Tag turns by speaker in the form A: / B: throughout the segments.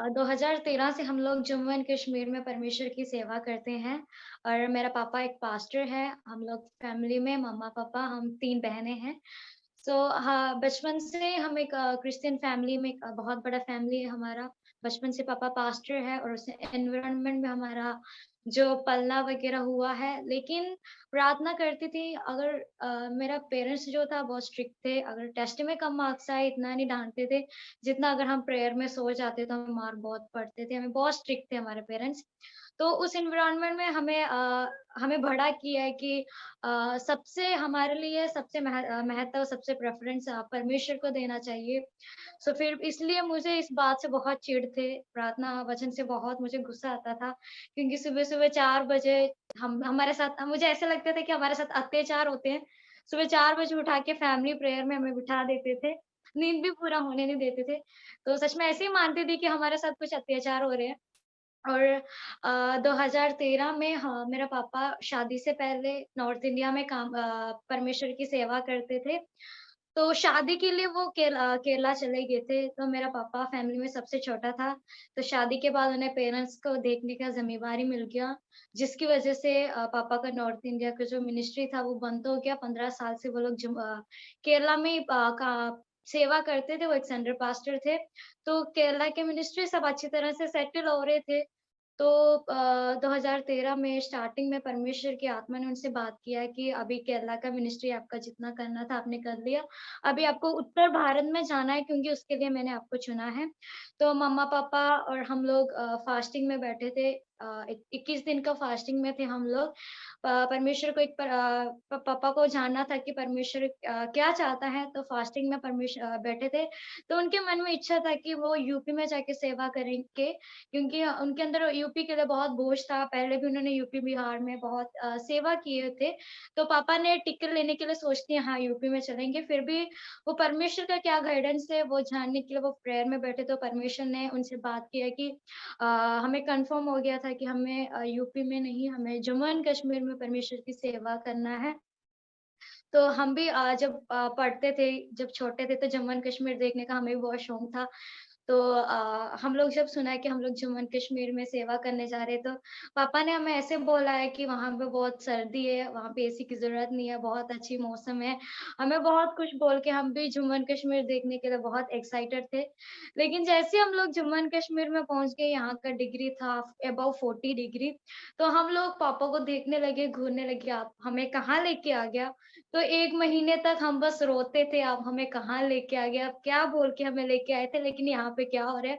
A: 2013 से हम लोग जम्मू एंड कश्मीर में परमेश्वर की सेवा करते हैं और मेरा पापा एक पास्टर है। हम लोग फैमिली में मम्मा-पापा हम 3 बहनें हैं। हाँ, बचपन से हम एक क्रिश्चियन फैमिली में एक बहुत बड़ा फैमिली है हमारा। बचपन से पापा पास्टर है और उस एनवायरनमेंट में हमारा जो पलना वगैरह हुआ है। लेकिन प्रार्थना करती थी अगर मेरा पेरेंट्स जो था बहुत स्ट्रिक्ट थे। अगर टेस्ट में कम मार्क्स आए इतना नहीं डाँटते थे, जितना अगर हम प्रेयर में सो जाते तो हमें मार बहुत पड़ते थे। हमें बहुत स्ट्रिक्ट थे हमारे पेरेंट्स। तो उस एनवायरनमेंट में हमें बड़ा किया है कि सबसे हमारे लिए सबसे महत्व सबसे प्रेफ़रेंस परमेश्वर को देना चाहिए। फिर इसलिए मुझे इस बात से बहुत चिढ़ थे, प्रार्थना वचन से बहुत मुझे गुस्सा आता था, क्योंकि सुबह-सुबह 4 बजे हम हमारे साथ मुझे ऐसा लगता था कि हमारे साथ अत्याचार होते हैं। सुबह 4 बजे उठा के फैमिली प्रेयर में हमें बिठा देते थे, नींद भी पूरा होने नहीं देते थे। तो सच में ऐसे ही मानती थी कि हमारे साथ कुछ अत्याचार हो रहे हैं। और 2013 में हाँ, मेरा पापा शादी से पहले नॉर्थ इंडिया में परमेश्वर की सेवा करते थे। तो शादी के लिए वो केरला चले गए थे, तो मेरा पापा फैमिली में सबसे छोटा था। तो शादी के बाद उन्हें पेरेंट्स को देखने का ज़िम्मेवारी मिल गया, जिसकी वज़ह से पापा का नॉर्थ इंडिया का जो मिनिस्ट्री था वो बंद हो गया। 15 साल से वो लोग केरला में ही का सेवा करते थे, वो एक सेंटर पास्टर थे। तो केरला के मिनिस्ट्री सब अच्छी तरह से सेटल हो रहे थे। तो 2013 में स्टार्टिंग में परमेश्वर की आत्मा ने उनसे बात किया कि अभी केरला का मिनिस्ट्री आपका जितना करना था आपने कर लिया। अभी आपको उत्तर भारत में जाना है क्योंकि उसके लिए मैंने आपको चुना है। तो मम्मा-पापा और हम लोग फास्टिंग में बैठे थे। 21 दिन का फास्टिंग में थे हम लोग। परमेश्वर को पापा को जानना था कि परमेश्वर क्या चाहता है, तो फास्टिंग में बैठे थे। तो उनके मन में इच्छा था कि वो यूपी में जाके सेवा करेंगे, क्योंकि उनके अंदर यूपी के लिए बहुत बोझ था। पहले भी उन्होंने यूपी, बिहार में बहुत सेवा किए थे। तो पापा ने टिकट लेने के लिए सोचती हैं, हाँ, यूपी में चलेंगे। फिर भी वो परमेश्वर का क्या गाइडेंस है, वो जानने के लिए वो प्रेयर में बैठे, तो परमेश्वर ने उनसे बात किया कि अ, हमें कन्फर्म हो गया था कि हमें यूपी में नहीं, हमें जम्मू एंड कश्मीर में परमेश्वर की सेवा करना है। तो हम भी जब पढ़ते थे, जब छोटे थे, तो जम्मू एंड कश्मीर देखने का हमें भी बहुत शौक था। तो हम लोग जब सुना है कि हम लोग जम्मू एंड कश्मीर में सेवा करने जा रहे हैं, तो पापा ने हमें ऐसे बोला है कि वहाँ पे बहुत सर्दी है, वहाँ पे एसी की ज़रूरत नहीं है, बहुत अच्छी मौसम है। हमें बहुत कुछ बोल के हम भी जम्मू एंड कश्मीर देखने के लिए बहुत एक्साइटेड थे। लेकिन जैसे हम लोग जम्मू एंड कश्मीर में पहुँच गए, यहाँ का डिग्री था अबव 40 डिग्री, तो हम लोग पापा को देखने लगे, घूरने लगे, आप हमें कहाँ लेके आ गया? तो 1 महीने तक हम बस रोते थे, आप हमें कहाँ लेके आ गए? आप क्या बोल के हमें लेके आए थे, लेकिन यहाँ पे क्या हो रहा है?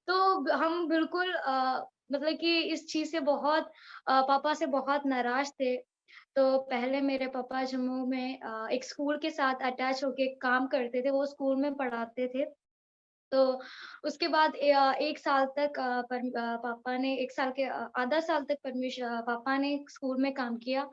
A: तो हम बिल्कुल मतलब कि इस चीज़ से बहुत पापा से बहुत नाराज़ थे। तो पहले मेरे पापा जम्मू में एक स्कूल के साथ अटैच होके काम करते थे, वो स्कूल में पढ़ाते थे। तो उसके बाद 1 साल तक पापा ने 1 साल के आधा साल तक पापा ने स्कूल में काम किया।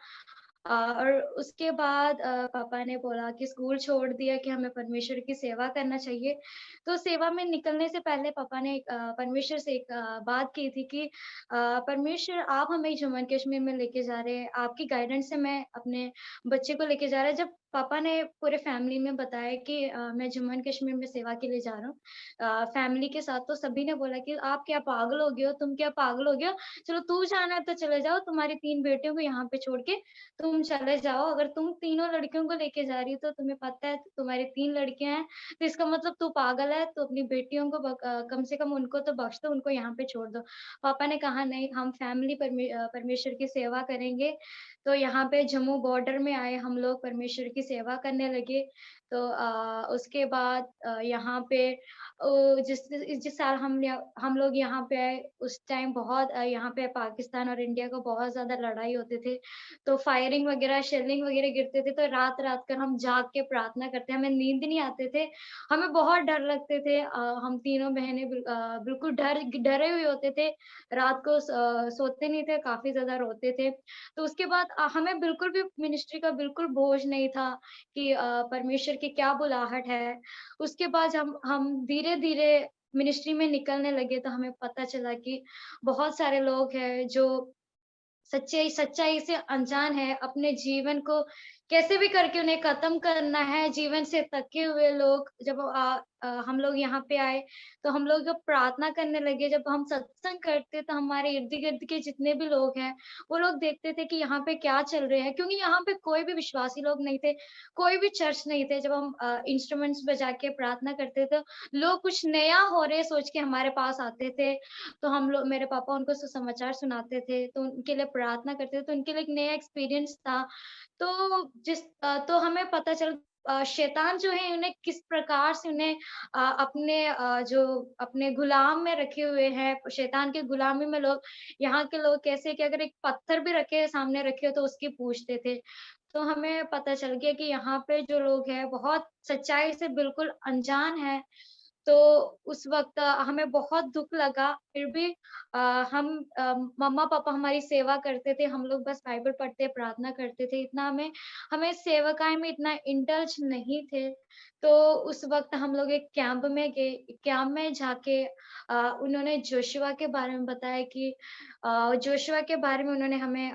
A: और उसके बाद पापा ने बोला कि स्कूल छोड़ दिया कि हमें परमेश्वर की सेवा करना चाहिए। तो सेवा में निकलने से पहले पापा ने परमेश्वर से एक बात की थी कि परमेश्वर आप हमें जम्मू एंड कश्मीर में लेके जा रहे हैं, आपकी गाइडेंस से मैं अपने बच्चे को लेके जा रहा है। जब पापा ने पूरे फैमिली में बताया कि मैं जम्मू एंड कश्मीर में सेवा के लिए जा रहा हूँ फैमिली के साथ, तो सभी ने बोला कि आप क्या पागल हो गए हो? तुम क्या पागल हो गए हो? चलो तू जाना है तो चले जाओ, तुम्हारी 3 बेटियों को यहाँ पे छोड़ के तुम चले जाओ। अगर तुम तीनों लड़कियों को लेके जा रही हो, तो तुम्हें पता है तुम्हारी 3 लड़कियाँ हैं, तो इसका मतलब तू पागल है, तो अपनी बेटियों को कम से कम उनको तो बख्श दो, उनको यहाँ पे छोड़ दो। पापा ने कहा नहीं, हम फैमिली परमेश्वर की सेवा करेंगे। तो यहाँ पे जम्मू बॉर्डर में आए हम लोग परमेश्वर की सेवा करने लगे। तो उसके बाद यहाँ पे जिस साल हम लोग यहाँ पे आए, उस टाइम बहुत यहाँ पे पाकिस्तान और इंडिया का बहुत ज़्यादा लड़ाई होते थे। तो फायरिंग वगैरह, शेलिंग वगैरह गिरते थे, तो रात-रात कर हम जाग के प्रार्थना करते, हमें नींद नहीं आते थे, हमें बहुत डर लगते थे। हम तीनों बहनें बिल्कुल डरे हुए होते थे, रात को सोते नहीं थे, काफ़ी ज़्यादा रोते थे। तो उसके बाद हमें बिल्कुल भी मिनिस्ट्री का बिल्कुल बोझ नहीं था कि परमेश्वर की क्या बुलाहट है। उसके बाद हम धीरे-धीरे मिनिस्ट्री में निकलने लगे, तो हमें पता चला कि बहुत सारे लोग हैं जो सच्चाई से अनजान है, अपने जीवन को कैसे भी करके उन्हें ख़त्म करना है, जीवन से थके हुए लोग जब हम लोग यहाँ पे आए, तो हम लोग जब प्रार्थना करने लगे, जब हम सत्संग करते तो हमारे इर्द-गिर्द के जितने भी लोग हैं, वो लोग देखते थे कि यहाँ पे क्या चल रहा है, क्योंकि यहाँ पे कोई भी विश्वासी लोग नहीं थे, कोई भी चर्च नहीं थे। जब हम इंस्ट्रूमेंट्स बजा के प्रार्थना करते तो लोग कुछ नया हो रहा है सोच के हमारे पास आते थे। तो हम लोग मेरे पापा उनको सुसमाचार सुनाते थे, तो उनके लिए प्रार्थना करते थे, तो उनके लिए एक नया एक्सपीरियंस था। तो हमें पता चल शैतान जो है उन्हें किस प्रकार से उन्हें जो अपने गुलाम में रखे हुए हैं, शैतान की गुलामी में लोग यहाँ के लोग कैसे कि अगर एक पत्थर भी सामने रखे हो तो उसकी पूजते थे। तो हमें पता चल गया कि यहाँ पे जो लोग हैं बहुत सच्चाई से बिल्कुल अनजान हैं। तो उस वक़्त हमें बहुत दुःख लगा, फिर भी अ, हम मम्मा-पापा हमारी सेवा करते थे, हम लोग बस बाइबल पढ़ते, प्रार्थना करते थे, इतना हमें हमें सेवकाई में इतना इंडल्ज नहीं थे। तो उस वक़्त हम लोग एक कैंप में गए, कैंप में जाके उन्होंने जोशुआ के बारे में बताया कि जोशुआ के बारे में उन्होंने हमें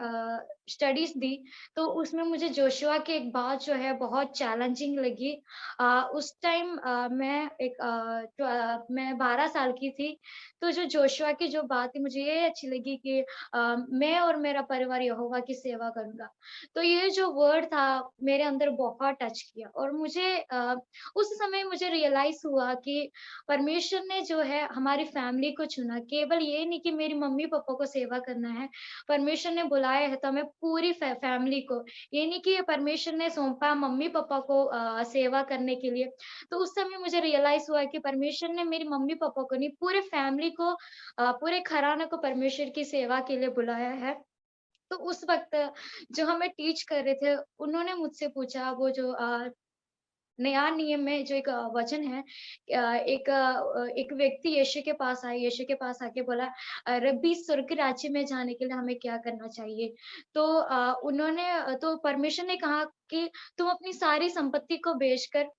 A: स्टडीज़ दी, तो उसमें मुझे जोशुआ की एक बात जो है बहुत चैलेंजिंग लगी। उस टाइम मैं 12 साल की थी, तो जो जोशुआ की जो बात थी मुझे ये अच्छी लगी कि मैं और मेरा परिवार यहोवा की सेवा करूँगा। तो ये जो वर्ड था मेरे अंदर बहुत टच किया और उस समय मुझे रियलाइज़ हुआ कि परमेश्वर ने जो है हमारी फैमिली को चुना, केवल ये नहीं कि मेरी मम्मी-पापा को सेवा करना है, परमेश्वर ने बुलाया है तो हमें पूरी फैमिली को, ये नहीं कि ये परमेश्वर ने सौंपा मम्मी-पापा को सेवा करने के लिए। तो उस समय मुझे रियलाइज़ हुआ कि परमेश्वर ने मेरी मम्मी-पापा को नहीं, पूरे फैमिली को पूरे घराने को परमेश्वर की सेवा के लिए बुलाया है। तो उस वक़्त जो हमें टीच कर रहे थे, उन्होंने मुझसे पूछा वो जो नया नियम में जो एक वचन है एक व्यक्ति यीशु के पास आए, यीशु के पास आके बोला रब्बी स्वर्ग राज्य में जाने के लिए हमें क्या करना चाहिए? तो तो परमेश्वर ने कहा कि तुम अपनी सारी संपत्ति को बेचकर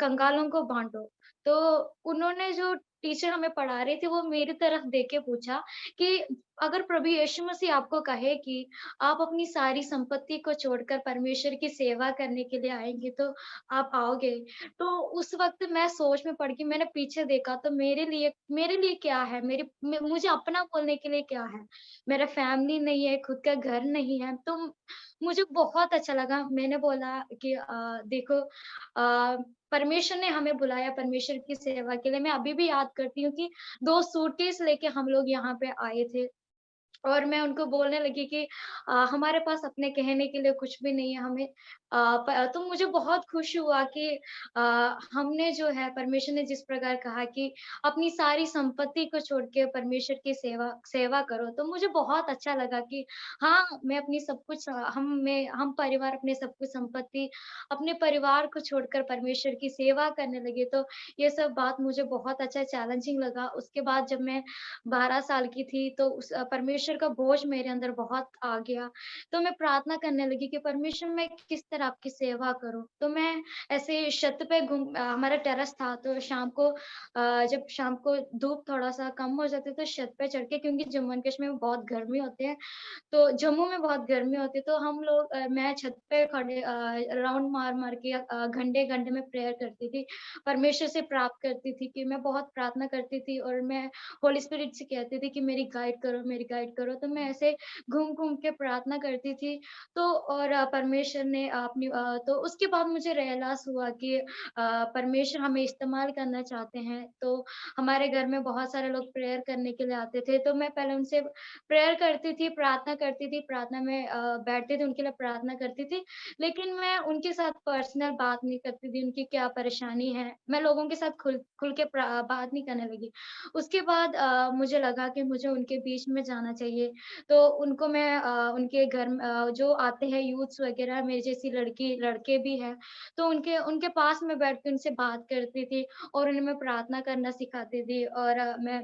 A: कंगालों को बाँटो। तो उन्होंने जो टीचर हमें पढ़ा रहे थे, वो मेरी तरफ देख के पूछा कि अगर प्रभु यीशु मसीह आपको कहे कि आप अपनी सारी संपत्ति को छोड़कर परमेश्वर की सेवा करने के लिए आएँगे, तो आप आओगे? तो उस वक़्त मैं सोच में पड़ गई, मैंने पीछे देखा तो मेरे लिए क्या है? मुझे अपना बोलने के लिए क्या है? मेरा फैमिली नहीं है, खुद का घर नहीं है, तो मुझे बहुत अच्छा लगा। मैंने बोला कि देखो परमेश्वर ने हमें बुलाया परमेश्वर की सेवा के लिए। मैं अभी भी याद करती हूँ कि 2 सूटकेस लेके हम लोग यहाँ पे आए थे। और मैं उनको बोलने लगी कि हमारे पास अपने कहने के लिए कुछ भी नहीं है हमें तो मुझे बहुत खुश हुआ कि अ, हमने जो है परमेश्वर ने जिस प्रकार कहा कि अपनी सारी संपत्ति को छोड़ के परमेश्वर की सेवा करो तो मुझे बहुत अच्छा लगा कि हाँ मैं अपनी सब कुछ हम परिवार अपने सब कुछ संपत्ति अपने परिवार को छोड़कर परमेश्वर की सेवा करने लगे तो ये सब बात मुझे बहुत अच्छा चैलेंजिंग लगा उसके बाद जब मैं 12 साल की थी तो परमेश्वर का बोझ मेरे अंदर बहुत आ गया। तो मैं प्रार्थना करने लगी कि परमेश्वर मैं किस तरह आपकी सेवा करूँ? तो मैं ऐसे छत पे हमारा टेरेस था तो जब शाम को धूप थोड़ा-सा कम हो जाती है तो छत पे चढ़ के क्योंकि जम्मू एंड कश्मीर में बहुत गर्मी होती है, तो जम्मू में बहुत गर्मी होती है तो मैं छत पे राउंड मार-मार के घंटे-घंटे में प्रेयर करती थी। परमेश्वर से प्राप्त करती थी कि मैं बहुत प्रार्थना करती थी और मैं होली स्पिरिट से कहती थी कि मेरी गाइड करो। तो मैं ऐसे घूम-घूम के प्रार्थना करती थी। तो परमेश्वर ने तो उसके बाद मुझे रियलाइज़ हुआ कि परमेश्वर हमें इस्तेमाल करना चाहते हैं। तो हमारे घर में बहुत सारे लोग प्रेयर करने के लिए आते थे। तो मैं पहले उनसे प्रेयर करती थी, प्रार्थना करती थी। प्रार्थना में बैठती थी, उनके लिए प्रार्थना करती थी। लेकिन मैं उनके साथ पर्सनल बात नहीं करती थी, उनकी क्या परेशानी है। मैं लोगों के साथ खुल खुल के बात नहीं करने लगी। उसके बाद मुझे लगा कि मुझे उनके बीच में जाना चाहिए, तो उनके घर में जो आते हैं यूथ्स वगैरह मेरी जैसी लड़के भी हैं, तो उनके उनके पास में बैठ के उनसे बात करती थी और उन्हें मैं प्रार्थना करना सिखाती थी और मैं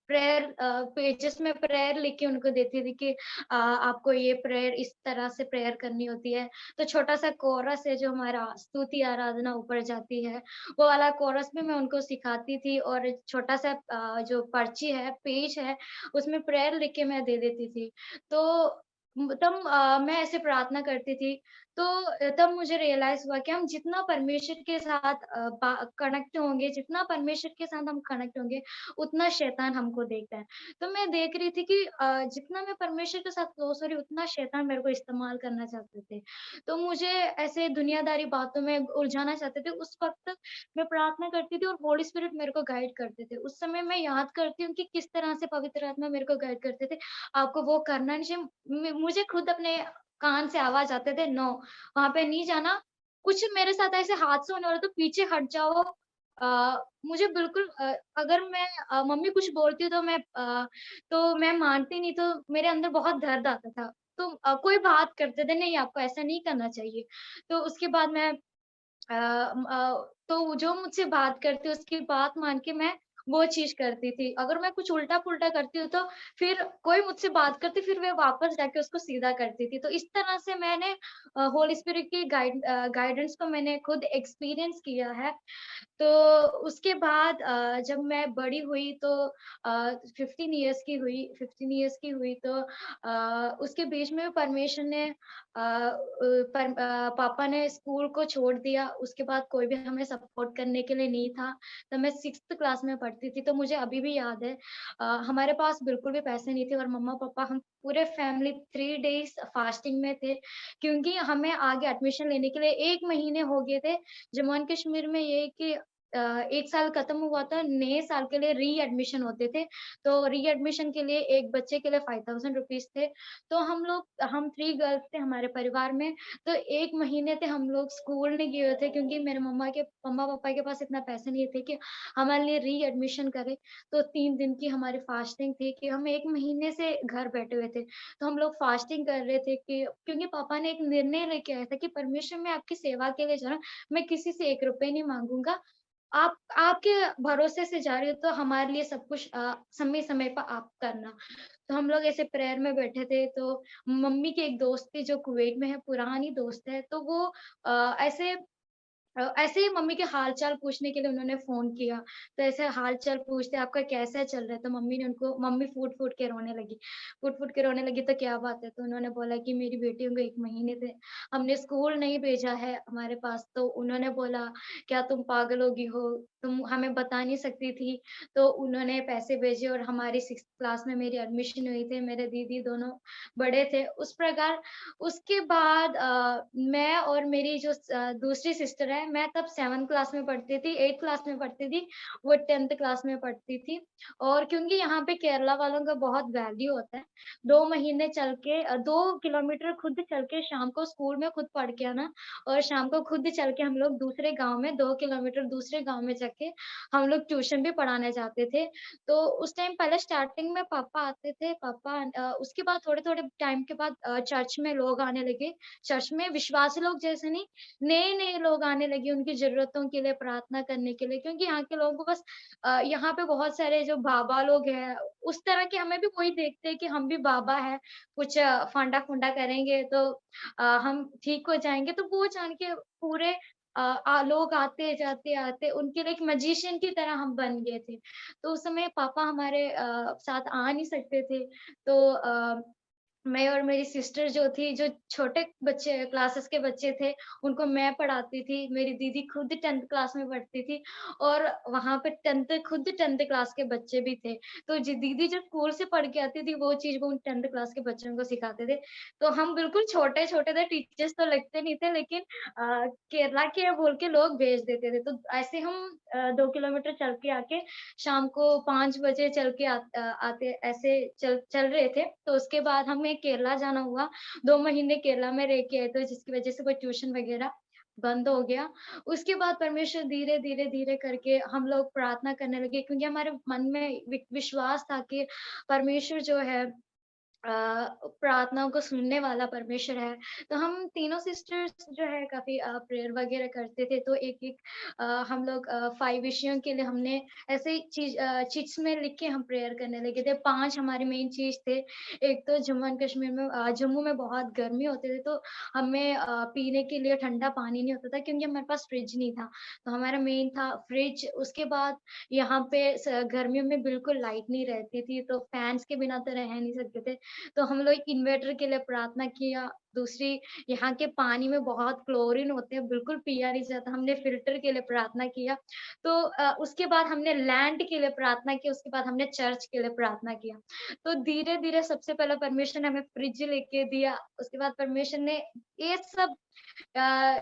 A: पेजेस में प्रेयर लिख के उनको देती थी कि आपको ये प्रेयर इस तरह से प्रेयर करनी होती है। तो छोटा-सा कोरस है जो हमारा स्तुति आराधना ऊपर जाती है, वो वाला कोरस भी मैं उनको सिखाती थी और छोटा-सा जो पर्ची है, पेज है, उसमें प्रेयर लिख के मैं दे देती थी। तो मैं ऐसे प्रार्थना करती थी, तो तब मुझे रियलाइज़ हुआ कि हम जितना परमेश्वर के साथ बा कनेक्ट होंगे, जितना परमेश्वर के साथ हम कनेक्ट होंगे, उतना शैतान हमको देखता है। तो मैं देख रही थी कि जितना मैं परमेश्वर के साथ क्लोज़ हो रही हूँ, उतना शैतान मेरे को इस्तेमाल करना चाहते थे। तो मुझे ऐसे दुनियादारी बातों में उलझाना चाहते थे। उस वक़्त मैं प्रार्थना करती थी और हॉली स्पिरिट मेरे को गाइड करते थे। उस समय मैं याद करती हूँ कि किस तरह से पवित्र आत्मा मेरे को गाइड करते थे, आपको वो करना नहीं चाहिए। मुझे खुद अपने कान से आवाज़ आते थे, नो वहाँ पे नहीं जाना। कुछ मेरे साथ ऐसे हादसा होने वाला तो पीछे हट जाओ। मुझे बिल्कुल अगर मैं मम्मी कुछ बोलती तो तो मैं मानती नहीं, तो मेरे अंदर बहुत दर्द आता था। तो कोई बात करते थे, नहीं आपको ऐसा नहीं करना चाहिए। तो उसके बाद मैं तो जो मुझसे बात करती उसकी बात मान के मैं वो चीज़ करती थी। अगर मैं कुछ उल्टा-पुल्टा करती हूँ तो फिर कोई मुझसे बात करती, फिर मैं वापस जाके उसको सीधा करती थी। तो इस तरह से मैंने होली स्पिरिट की गाइडेंस को मैंने खुद एक्सपीरियंस किया है। तो उसके बाद जब मैं बड़ी हुई तो 15 इयर्स की हुई तो उसके बीच में परमेश्वर ने पापा ने स्कूल को छोड़ दिया। उसके बाद कोई भी हमें सपोर्ट करने के लिए नहीं था। तो मैं 6th क्लास में पढ़ती थी, तो मुझे अभी भी याद है हमारे पास बिल्कुल भी पैसे नहीं थे और मम्मा-पापा हम पूरे फैमिली 3 डेज़ फास्टिंग में थे, क्योंकि हमें आगे एडमिशन लेने के लिए 1 महीने हो गए थे। जम्मू एंड कश्मीर में ये है कि 1 साल खत्म हुआ था, नए साल के लिए री-एडमिशन होते थे। तो री-एडमिशन के लिए एक बच्चे के लिए ₹5000 थे। तो हम 3 गर्ल्स थे हमारे परिवार में, तो 1 महीने से हम लोग स्कूल नहीं गए हुए थे, क्योंकि मेरे मम्मा-पापा के पास इतना पैसे नहीं थे कि हमारे लिए री-एडमिशन करें। तो 3 दिन की हमारी फास्टिंग थी कि हम 1 महीने से घर बैठे हुए थे। तो हम लोग फास्टिंग कर रहे थे कि क्योंकि पापा ने एक निर्णय लेके आया था कि परमेश्वर मैं आपकी सेवा के लिए जा रहा हूँ, मैं किसी से 1 रुपए नहीं माँगूँगा। आप आपके भरोसे से जा रही हो तो हमारे लिए सब कुछ समय-समय पर आप करना। तो हम लोग ऐसे प्रेयर में बैठे थे, तो मम्मी की एक दोस्त थी जो कुवैत में है, पुरानी दोस्त है, तो वो ऐसे ही मम्मी के हाल-चाल पूछने के लिए उन्होंने फ़ोन किया। तो ऐसे हाल-चाल पूछते, "आपका कैसा चल रहा है?" तो मम्मी फूट-फूट के रोने लगी। फूट-फूट के रोने लगी, तो क्या बात है? तो उन्होंने बोला कि मेरी बेटियों को 1 महीने से हमने स्कूल नहीं भेजा है हमारे पास। तो उन्होंने बोला, "क्या तुम पागल हो गई हो? तुम हमें बता नहीं सकती थी?" तो उन्होंने पैसे भेजे और हमारी 6th क्लास में मेरी एडमिशन हुई थी। मेरे दीदी दोनों बड़े थे। उस प्रकार उसके बाद मैं और मेरी जो दूसरी सिस्टर है, मैं तब 7th क्लास में पढ़ती थी, 8th क्लास में पढ़ती थी, वो 10th क्लास में पढ़ती थी। और क्योंकि यहाँ पे केरला वालों का बहुत वैल्यू होता है, 2 महीने चल के 2 किलोमीटर खुद चल के शाम को स्कूल में खुद पढ़ के आना और शाम को खुद चल के हम लोग दूसरे गाँव में 2 किलोमीटर दूसरे गाँव में जाके हम लोग ट्यूशन भी पढ़ाने जाते थे। तो उस टाइम पहले स्टार्टिंग में पापा आते थे, उसके बाद थोड़े-थोड़े टाइम के बाद चर्च में लोग आने लगे। चर्च में विश्वासी लोग जैसे नहीं, नए-नए लोग आने लगे उनकी ज़रूरतों के लिए प्रार्थना करने के लिए, क्योंकि यहाँ के लोगों को बस यहाँ पे बहुत सारे जो बाबा लोग हैं, उस तरह के हमें भी वही देखते हैं कि हम भी बाबा हैं, कुछ फांडा-फुंडा करेंगे तो हम ठीक हो जाएँगे। तो वो जान के पूरे लोग आते, जाते, आते उनके लिए एक मैजिशियन की तरह हम बन गए थे। तो उस समय पापा हमारे साथ आ नहीं सकते थे, तो मैं और मेरी सिस्टर जो थी, जो छोटे बच्चे क्लासेस के बच्चे थे, उनको मैं पढ़ाती थी। मेरी दीदी खुद 10th क्लास में पढ़ती थी और वहाँ पे 10th क्लास के बच्चे भी थे। तो दीदी जो स्कूल से पढ़ के आती थी, वो चीज़ वो उन 10th क्लास के बच्चों को सिखाते थे। तो हम बिल्कुल छोटे-छोटे थे, टीचर्स तो लगते नहीं थे, लेकिन केरला के बोल के लोग भेज देते थे। तो ऐसे हम 2 किलोमीटर चल के आके शाम को 5 बजे आते ऐसे चल चल रहे थे। तो उसके बाद हमें केरला जाना हुआ। 2 महीने केरला में रह के आए थे, जिसकी वज़ह से वो ट्यूशन वग़ैरह बंद हो गया। उसके बाद परमेश्वर धीरे करके हम लोग प्रार्थना करने लगे, क्योंकि हमारे मन में विश्वास था कि परमेश्वर जो है प्रार्थनाओं को सुनने वाला परमेश्वर है। तो हम तीनों सिस्टर्स जो है काफ़ी प्रेयर वग़ैरह करते थे, तो एक-एक हम लोग 5 विषयों के लिए हमने ऐसे ही चिट्स में लिख के हम प्रेयर करने लगे थे। 5 हमारे मेन चीज़ थे। एक तो जम्मू एंड कश्मीर में जम्मू में बहुत गर्मी होती थी, तो हमें पीने के लिए ठंडा पानी नहीं होता था, क्योंकि हमारे पास फ्रिज नहीं था। तो हमारा मेन था फ्रिज। उसके बाद यहाँ पे गर्मियों में बिल्कुल लाइट नहीं रहती थी, तो फैन्स के बिना तो रह नहीं सकते थे। तो हम लोग इन्वर्टर के लिए प्रार्थना किया। दूसरी, यहाँ के पानी में बहुत क्लोरीन होते हैं, बिल्कुल पिया नहीं जाता, हमने फ़िल्टर के लिए प्रार्थना किया। तो उसके बाद हमने लैंड के लिए प्रार्थना की, उसके बाद हमने चर्च के लिए प्रार्थना किया। तो धीरे-धीरे सबसे पहले परमेश्वर ने हमें फ्रिज लेके दिया, उसके बाद परमेश्वर ने ये सब अ,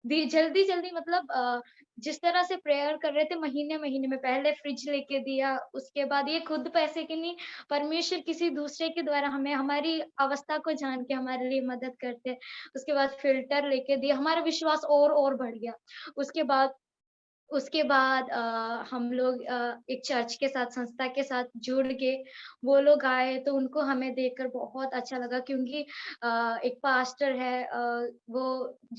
A: दी जल्दी-जल्दी मतलब जिस तरह से प्रेयर कर रहे थे महीने-महीने में, पहले फ्रिज लेके दिया, उसके बाद ये खुद पैसे की नहीं, परमेश्वर किसी दूसरे के द्वारा हमें हमारी अवस्था को जान के हमारे लिए मदद करते हैं। उसके बाद फ़िल्टर लेके दिया, हमारा विश्वास और बढ़ गया। उसके बाद उसके बाद हम लोग एक चर्च के साथ, संस्था के साथ जुड़ के वो लोग आए, तो उनको हमें देखकर बहुत अच्छा लगा क्योंकि एक पास्टर है, वो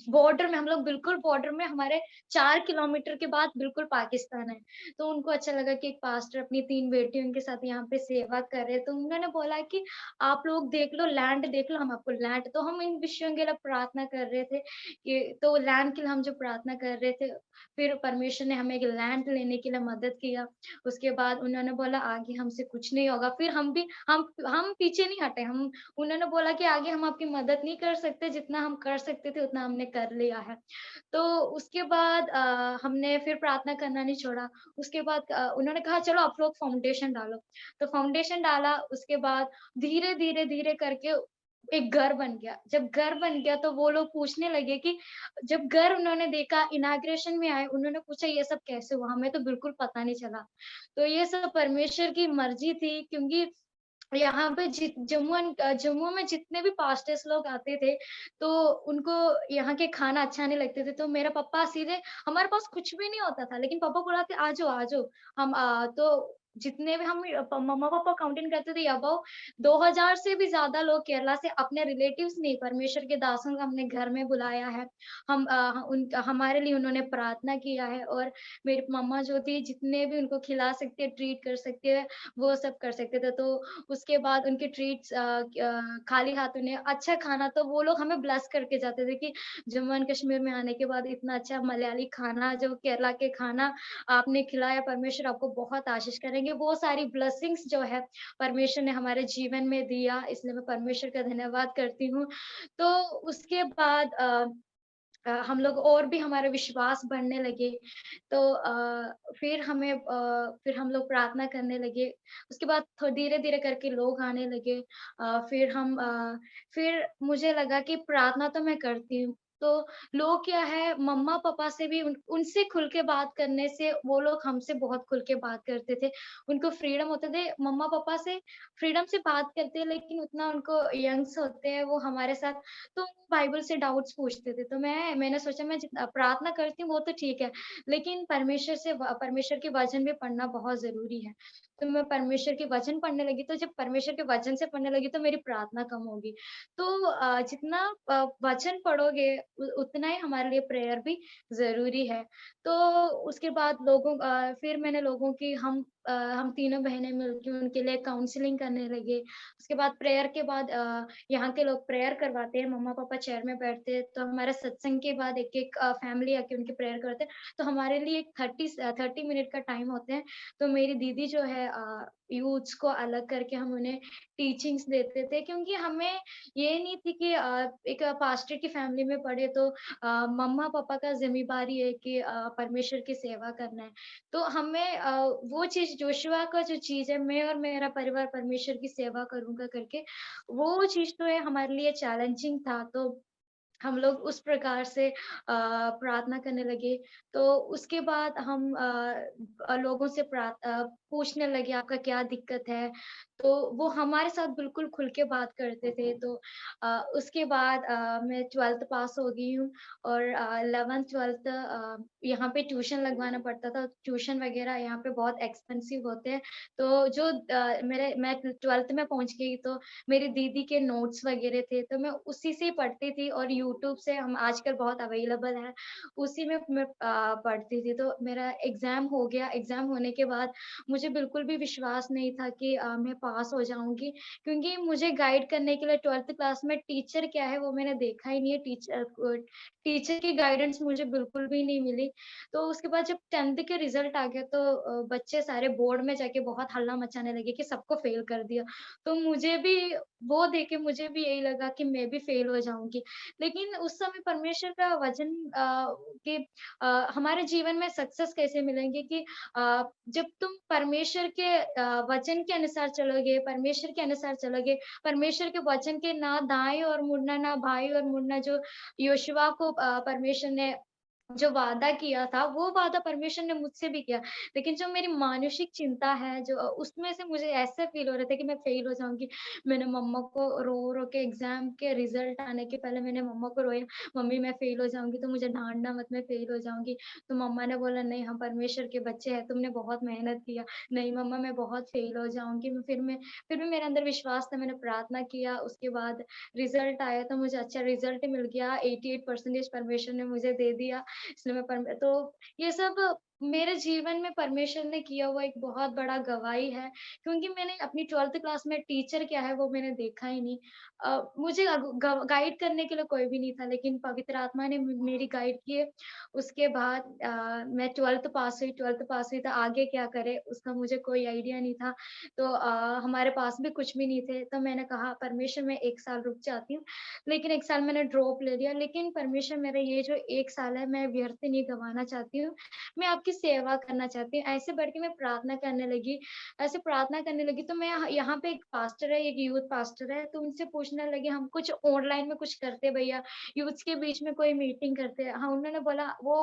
A: बॉर्डर में, हम लोग बिल्कुल बॉर्डर में, हमारे 4 किलोमीटर के बाद बिल्कुल पाकिस्तान है। तो उनको अच्छा लगा कि एक पास्टर अपनी 3 बेटियों के साथ यहाँ पे सेवा कर रहे हैं, तो उन्होंने बोला कि आप लोग देख लो, लैंड देख लो, हम आपको लैंड, तो हम इन विषयों के लिए प्रार्थना कर रहे थे कि तो लैंड के लिए हम जो प्रार्थना कर रहे थे, फिर परमेश्वर ने हमें एक लैंड लेने के लिए मदद किया। उसके बाद उन्होंने बोला आगे हमसे कुछ नहीं होगा। फिर हम भी हम पीछे नहीं हटे। हम उन्होंने बोला कि आगे हम आपकी मदद नहीं कर सकते, जितना हम कर सकते थे उतना हमने कर लिया है। तो उसके बाद हमने फिर प्रार्थना करना नहीं छोड़ा। उसके बाद उन्होंने कहा चलो आप लोग फाउंडेशन डालो। तो फाउंडेशन डाला, उसके बाद धीरे करके एक घर बन गया। जब घर बन गया तो वो लोग पूछने लगे कि जब घर उन्होंने देखा, इनॉग्रेशन में आए, उन्होंने पूछा ये सब कैसे हुआ? हमें तो बिल्कुल पता नहीं चला। तो ये सब परमेश्वर की मर्ज़ी थी क्योंकि यहाँ पे जम्मू में जितने भी पास्टर्स लोग आते थे, तो उनको यहाँ के खाना अच्छा नहीं लगते थे, तो मेरा पापा सीधे, हमारे पास कुछ भी नहीं होता था, लेकिन पापा बुलाते, "आ जाओ, आ जाओ।" तो जितने भी हम मम्मा-पापा काउंटिंग करते थे अबव 2000 से भी ज़्यादा लोग केरला से, अपने रिलेटिव्स नहीं, परमेश्वर के दासों को हमने घर में बुलाया है। हमारे लिए उन्होंने प्रार्थना किया है और मेरी मम्मा जो थी, जितने भी उनको खिला सकते हैं, ट्रीट कर सकते हैं, वो सब कर सकते थे। तो उसके बाद उनके ट्रीट्स खाली हाथ उन्हें अच्छा खाना, तो वो लोग हमें ब्लेस करके जाते थे कि जम्मू एंड कश्मीर में आने के बाद इतना अच्छा मलयाली खाना, जो केरला के खाना आपने खिलाया, परमेश्वर आपको बहुत आशीष करेंगे। वो सारी ब्लेसिंग्स जो है परमेश्वर ने हमारे जीवन में दिया, इसलिए मैं परमेश्वर का धन्यवाद करती हूँ। तो उसके बाद हम लोग और भी हमारा विश्वास बढ़ने लगे। तो फिर हम लोग प्रार्थना करने लगे। उसके बाद धीरे-धीरे करके लोग आने लगे। फिर मुझे लगा कि प्रार्थना तो मैं करती हूँ, तो लोग क्या है, मम्मा-पापा से भी उनसे खुल के बात करने से वो लोग हमसे बहुत खुल के बात करते थे। उनको फ्रीडम होते थे, मम्मा-पापा से फ्रीडम से बात करते हैं, लेकिन उतना उनको यंग्स होते हैं वो हमारे साथ, तो बाइबल से डाउट्स पूछते थे। तो मैंने सोचा मैं प्रार्थना करती हूँ वो तो ठीक है, लेकिन परमेश्वर के वचन भी पढ़ना बहुत ज़रूरी है। तो मैं परमेश्वर के वचन पढ़ने लगी, तो जब परमेश्वर के वचन से पढ़ने लगी तो मेरी प्रार्थना कम होगी। तो जितना वचन पढ़ोगे उतना ही हमारे लिए प्रेयर भी ज़रूरी है। तो उसके बाद फिर मैंने लोगों की हम तीनों बहनें मिलके उनके लिए काउंसलिंग करने लगे। उसके बाद प्रेयर के बाद यहाँ के लोग प्रेयर करवाते हैं, मम्मा-पापा चेयर में बैठते हैं, तो हमारे सत्संग के बाद एक-एक फैमिली आके उनकी प्रेयर करते हैं। तो हमारे लिए 30 मिनट का टाइम होते हैं, तो मेरी दीदी जो है यूथ्स को अलग करके हम उन्हें टीचिंग्स देते थे क्योंकि हमें ये नहीं थी कि एक पास्टर की फैमिली में पढ़े तो मम्मा-पापा का ज़िम्मेदारी है कि परमेश्वर की सेवा करना है। तो हमें वो चीज़ जोशुआ का जो चीज़ है, मैं और मेरा परिवार परमेश्वर की सेवा करूँगा करके, वो चीज़ तो है हमारे लिए चैलेंजिंग था, तो हम लोग उस प्रकार से प्रार्थना करने लगे। तो उसके बाद हम लोगों से पूछने लगे आपका क्या दिक्कत है? तो वो हमारे साथ बिल्कुल खुल के बात करते थे। तो उसके बाद मैं 12th पास हो गई हूँ और 11th-12th यहाँ पे ट्यूशन लगवाना पड़ता था। ट्यूशन वगैरह यहाँ पे बहुत एक्सपेंसिव होते हैं। तो मैं 12th में पहुँच गई तो मेरी दीदी के नोट्स वगैरह थे, तो मैं उसी से पढ़ती थी और यूट्यूब से हम आजकल बहुत अवेलेबल है, उसी में मैं पढ़ती थी। तो मेरा एग्ज़ाम हो गया, एग्ज़ाम होने के बाद मुझे बिल्कुल भी विश्वास नहीं था कि मैं पास हो जाऊँगी, क्योंकि मुझे गाइड करने के लिए 12th क्लास में टीचर क्या है वो मैंने देखा ही नहीं है। टीचर की गाइडेंस मुझे बिल्कुल भी नहीं मिली। तो उसके बाद जब 10th के रिज़ल्ट आ गया तो बच्चे सारे बोर्ड में जाके बहुत हल्ला मचाने लगे कि सबको फ़ेल कर दिया। तो मुझे भी वो देख के मुझे भी यही लगा कि मैं भी फ़ेल हो जाऊँगी। लेकिन उस समय परमेश्वर का वचन कि हमारे जीवन में सक्सेस कैसे मिलेंगे कि जब तुम परमेश्वर के वचन के अनुसार चलोगे, परमेश्वर के अनुसार चलोगे, परमेश्वर के वचन के ना दाएँ ओर मुड़ना, ना बाएँ ओर मुड़ना, जो योशुआ को परमेश्वर ने जो वादा किया था, वो वादा परमेश्वर ने मुझसे भी किया। लेकिन जो मेरी मानसिक चिंता है, जो उसमें से मुझे ऐसा फ़ील हो रहा था कि मैं फ़ेल हो जाऊँगी। मैंने मम्मा को रो-रो के एग्ज़ाम के रिज़ल्ट आने के पहले मैंने मम्मा को रोया, "मम्मी मैं फ़ेल हो जाऊँगी तो मुझे डाँटना मत, मैं फ़ेल हो जाऊँगी।" तो मम्मा ने बोला, "नहीं, हम परमेश्वर के बच्चे हैं, तुमने बहुत मेहनत किया।" "नहीं मम्मा, मैं बहुत फ़ेल हो जाऊँगी।" फिर भी मेरे अंदर विश्वास था, मैंने प्रार्थना किया, उसके बाद रिज़ल्ट आया तो मुझे अच्छा रिज़ल्ट मिल गया, 88% परमेश्वर ने मुझे दे दिया। इसलिए मैं परम तो ये सब मेरे जीवन में परमेश्वर ने किया हुआ एक बहुत बड़ा गवाही है, क्योंकि मैंने अपनी 12th क्लास में टीचर क्या है वो मैंने देखा ही नहीं। मुझे गाइड करने के लिए कोई भी नहीं था, लेकिन पवित्र आत्मा ने मेरी गाइड किए। उसके बाद मैं 12th पास हुई तो आगे क्या करें उसका मुझे कोई आइडिया नहीं था। तो हमारे पास भी कुछ भी नहीं थे, तो मैंने कहा परमेश्वर मैं 1 साल रुक जाती हूँ। लेकिन 1 साल मैंने ड्रॉप ले लिया, लेकिन परमेश्वर मेरा ये जो 1 साल है मैं व्यर्थ नहीं गँवाना चाहती हूँ। मैं आपकी सेवा करना चाहती हूँ। ऐसे बढ़ के मैं प्रार्थना करने लगी। ऐसे प्रार्थना करने लगी तो मैं यहाँ पे एक पास्टर है, एक यूथ पास्टर है, तो उनसे पूछने लगी हम कुछ ऑनलाइन में कुछ करते हैं भैया, यूथ्स के बीच में कोई मीटिंग करते हैं। हाँ, उन्होंने बोला वो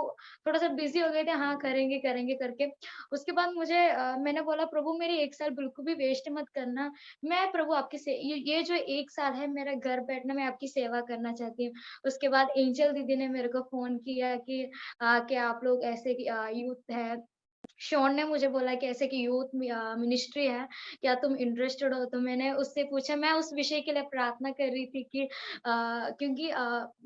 A: थोड़ा-सा बिज़ी हो गए थे, हाँ, करेंगे, करेंगे करके। उसके बाद मैंने बोला प्रभु मेरी 1 साल बिल्कुल भी वेस्ट मत करना। मैं प्रभु आपकी से ये जो 1 साल है मेरा घर बैठना मैं आपकी सेवा करना चाहती हूँ। उसके बाद एंजल दीदी ने मेरे को फ़ोन किया कि क्या आप लोग ऐसे कि यूथ है शॉन ने मुझे बोला कि ऐसे कि यूथ मिनिस्ट्री है, क्या तुम इंटरेस्टेड हो? तो मैंने उससे पूछा मैं उस विषय के लिए प्रार्थना कर रही थी कि क्योंकि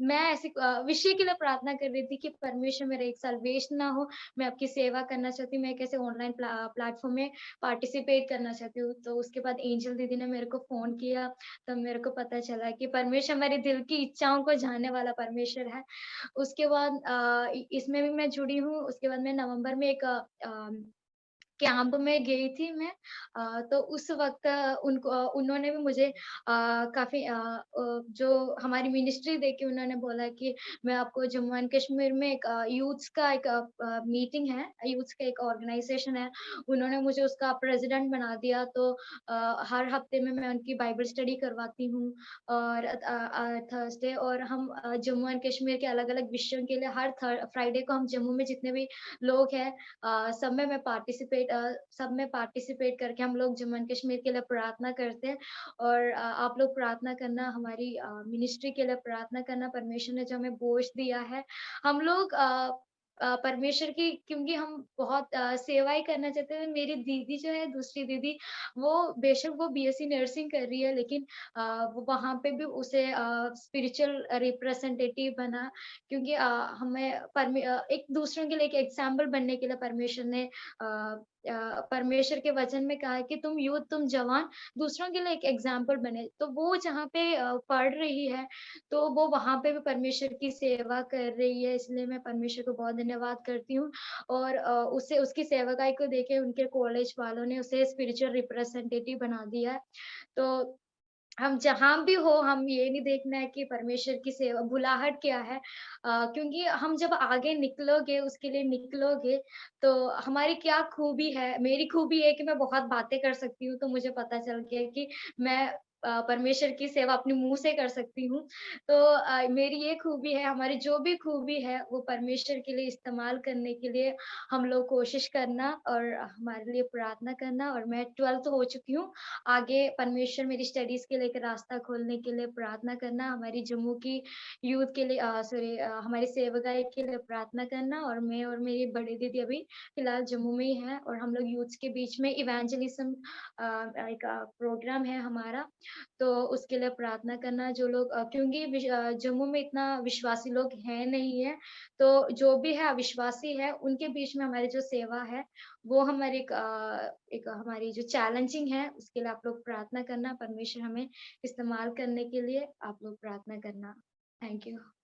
A: मैं ऐसे विषय के लिए प्रार्थना कर रही थी कि परमेश्वर मेरा 1 साल वेस्ट ना हो, मैं आपकी सेवा करना चाहती हूँ, मैं कैसे ऑनलाइन प्लेटफ़ॉर्म में पार्टिसिपेट करना चाहती हूँ। तो उसके बाद एंजल दीदी ने मेरे को फ़ोन किया, तब मेरे को पता चला कि परमेश्वर मेरे दिल की इच्छाओं को जानने वाला परमेश्वर है। उसके बाद इसमें भी मैं जुड़ी हूँ, उसके बाद मैं नवंबर में एक कैंप में गई थी मैं। तो उस वक़्त उन्होंने भी मुझे काफ़ी जो हमारी मिनिस्ट्री देख के उन्होंने बोला कि मैं आपको जम्मू एंड कश्मीर में एक यूथ्स का एक मीटिंग है, यूथ्स का एक ऑर्गनाइज़ेशन है, उन्होंने मुझे उसका प्रेज़िडेंट बना दिया। तो हर हफ्ते में मैं उनकी बाइबल स्टडी करवाती हूँ और थर्सडे और हम जम्मू एंड कश्मीर के अलग-अलग विषयों के लिए हर फ्राइडे को हम जम्मू में जितने भी लोग हैं सब में पार्टिसिपेट करके हम लोग जम्मू एंड कश्मीर के लिए प्रार्थना करते हैं और आप लोग प्रार्थना करना हमारी मिनिस्ट्री के लिए प्रार्थना करना परमेश्वर ने जो हमें बोझ दिया है हम लोग परमेश्वर की क्योंकि हम बहुत सेवाएँ करना चाहते हैं। मेरी दीदी जो है दूसरी दीदी वो बेशक वो बीएससी नर्सिंग कर रही है लेकिन वो वहाँ पे भी उसे स्पिरिचुअल रिप्रेजेंटेटिव बना क्योंकि एक दूसरों के लिए एक एग्ज़ाम्पल बनने के लिए परमेश्वर ने परमेश्वर के वचन में कहा है कि तुम यूथ, तुम जवान दूसरों के लिए एक एग्ज़ाम्पल बने। तो वो जहाँ पे पढ़ रही है, तो वो वहाँ पे भी परमेश्वर की सेवा कर रही है, इसलिए मैं परमेश्वर को बहुत धन्यवाद करती हूँ और उसे उसकी सेवकाई को देख के उनके कॉलेज वालों ने उसे स्पिरिचुअल रिप्रेजेंटेटिव बना दिया है। तो हम जहाँ भी हो, हम ये नहीं देखना है कि परमेश्वर की सेवा बुलाहट क्या है क्योंकि हम जब आगे निकलोगे, उसके लिए निकलोगे, तो हमारी क्या खूबी है, मेरी खूबी है कि मैं बहुत बातें कर सकती हूँ, तो मुझे पता चल गया कि मैं परमेश्वर की सेवा अपने मुँह से कर सकती हूँ। तो मेरी ये खूबी है, हमारी जो भी खूबी है, वो परमेश्वर के लिए इस्तेमाल करने के लिए हम लोग कोशिश करना और हमारे लिए प्रार्थना करना और मैं 12th हो चुकी हूँ। आगे परमेश्वर मेरी स्टडीज़ के लिए एक रास्ता खोलने के लिए प्रार्थना करना, हमारी जम्मू की यूथ के लिए हमारी सेवकाई के लिए प्रार्थना करना और मैं और मेरी बड़ी दीदी अभी फिलहाल जम्मू में ही हैं और हम लोग यूथ्स के बीच में इवेंजलिज़्म एक प्रोग्राम है हमारा, तो उसके लिए प्रार्थना करना जो लोग क्योंकि जम्मू में इतना विश्वासी लोग हैं नहीं है, तो जो भी है अविश्वासी है, उनके बीच में हमारी जो सेवा है, वो हमारी एक हमारी जो चैलेंजिंग है, उसके लिए आप लोग प्रार्थना करना, परमेश्वर हमें इस्तेमाल करने के लिए आप लोग प्रार्थना करना। Thank you.